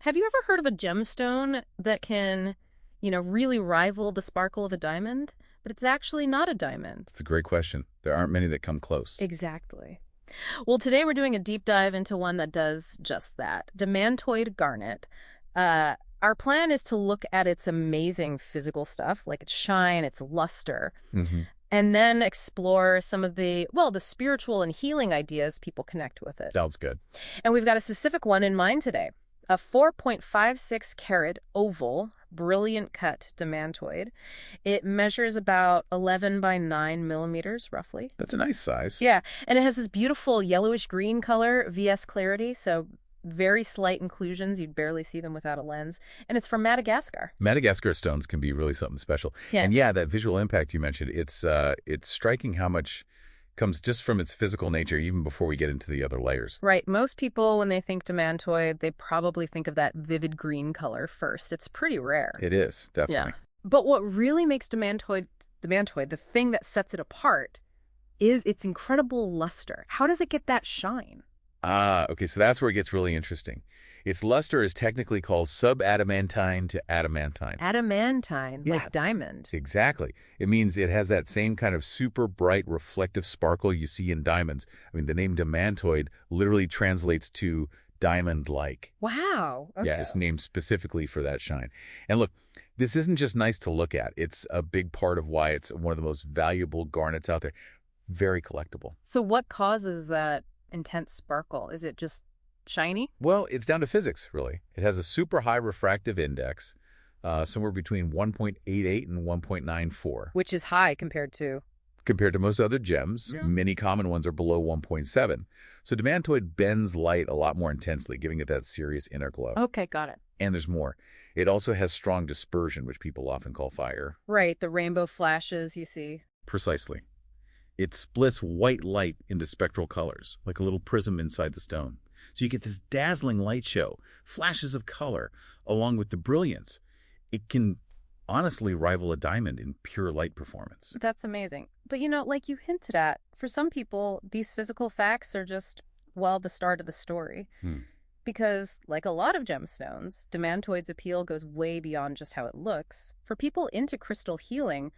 Have you ever heard of a gemstone that can, really rival the sparkle of a diamond? But it's actually not a diamond. It's a great question. There aren't many that come close. Exactly. Well, today we're doing a deep dive into one that does just that, Demantoid Garnet. Our plan is to look at its amazing physical stuff, like its shine, its luster, and then explore some of the spiritual and healing ideas people connect with it. Sounds good. And we've got a specific one in mind today, a 4.56 carat oval, brilliant cut Demantoid. It measures about 11 by 9 millimeters, roughly. That's a nice size. Yeah, and it has this beautiful yellowish green color, VS clarity, so very slight inclusions. You'd barely see them without a lens. And it's from Madagascar. Madagascar stones can be really something special. Yeah. And yeah, that visual impact you mentioned, it's striking how much comes just from its physical nature, even before we get into the other layers. Right. Most people, when they think Demantoid, they probably think of that vivid green color first. It's pretty rare. It is, definitely. Yeah. But what really makes Demantoid, the thing that sets it apart, is its incredible luster. How does it get that shine? Okay, so that's where it gets really interesting. Its luster is technically called subadamantine to adamantine. Adamantine, Yeah. like diamond. Exactly. It means it has that same kind of super bright reflective sparkle you see in diamonds. I mean, the name Demantoid literally translates to diamond-like. Wow. Okay. Yeah, it's named specifically for that shine. And look, this isn't just nice to look at. It's a big part of why it's one of the most valuable garnets out there. Very collectible. So what causes that intense sparkle? Is it just shiny? Well, it's down to physics, really. It has a super high refractive index, somewhere between 1.88 and 1.94. Which is high compared to... Compared to most other gems, many common ones are below 1.7. So Demantoid bends light a lot more intensely, giving it that serious inner glow. Okay, got it. And there's more. It also has strong dispersion, which people often call fire. Right, the rainbow flashes you see. Precisely. It splits white light into spectral colors, like a little prism inside the stone. So you get this dazzling light show, flashes of color, along with the brilliance. It can honestly rival a diamond in pure light performance. That's amazing. But like you hinted at, for some people, these physical facts are just, the start of the story. Because, like a lot of gemstones, Demantoid's appeal goes way beyond just how it looks. For people into crystal healing,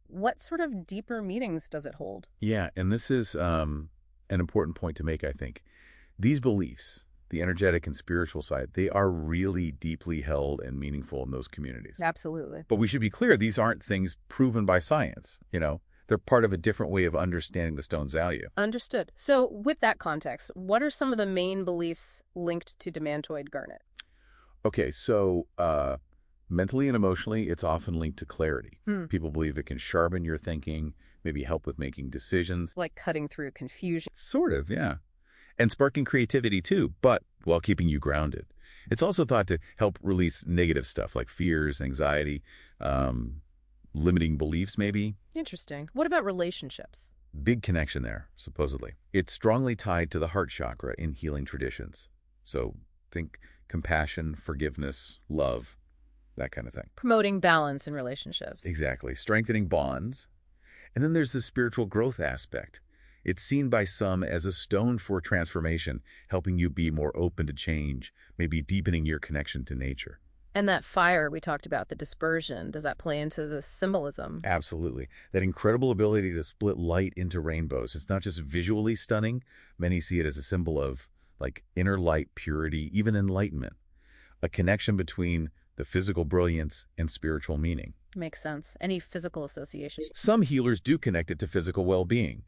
what sort of deeper meanings does it hold? Yeah, and this is an important point to make, I think. These beliefs, the energetic and spiritual side, they are really deeply held and meaningful in those communities. Absolutely. But we should be clear, these aren't things proven by science, They're part of a different way of understanding the stone's value. Understood. So with that context, what are some of the main beliefs linked to Demantoid Garnet? Okay, so mentally and emotionally, it's often linked to clarity. People believe it can sharpen your thinking, maybe help with making decisions. Like cutting through confusion. Sort of, yeah. And sparking creativity too, but while keeping you grounded. It's also thought to help release negative stuff like fears, anxiety, limiting beliefs maybe. Interesting. What about relationships? Big connection there, supposedly. It's strongly tied to the heart chakra in healing traditions. So think compassion, forgiveness, love, that kind of thing. Promoting balance in relationships. Exactly. Strengthening bonds. And then there's the spiritual growth aspect. It's seen by some as a stone for transformation, helping you be more open to change, maybe deepening your connection to nature. And that fire we talked about, the dispersion, does that play into the symbolism? Absolutely. That incredible ability to split light into rainbows. It's not just visually stunning. Many see it as a symbol of inner light, purity, even enlightenment. A connection between the physical brilliance and spiritual meaning. Makes sense. Any physical associations? Some healers do connect it to physical well-being.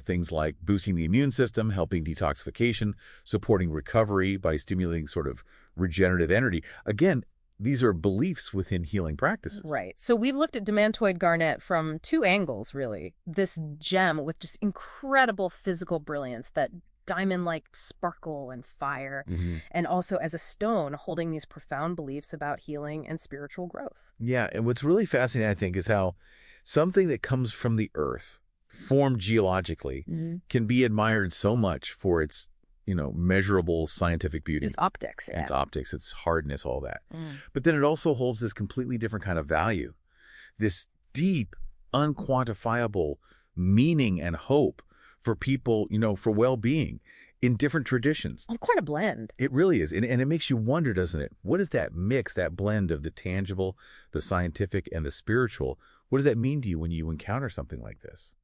Things like boosting the immune system, helping detoxification, supporting recovery by stimulating sort of regenerative energy. Again, these are beliefs within healing practices. Right. So we've looked at Demantoid Garnet from two angles, really. This gem with just incredible physical brilliance, that diamond-like sparkle and fire, and also as a stone holding these profound beliefs about healing and spiritual growth. Yeah, and what's really fascinating, I think, is how something that comes from the earth, formed geologically, can be admired so much for its, measurable scientific beauty. Its optics, yeah. Its optics, its hardness, all that. But then it also holds this completely different kind of value, this deep, unquantifiable meaning and hope for people, for well-being. in different traditions. Oh, quite a blend. It really is. And it makes you wonder, doesn't it? What does that mix, that blend of the tangible, the scientific, and the spiritual, what does that mean to you when you encounter something like this?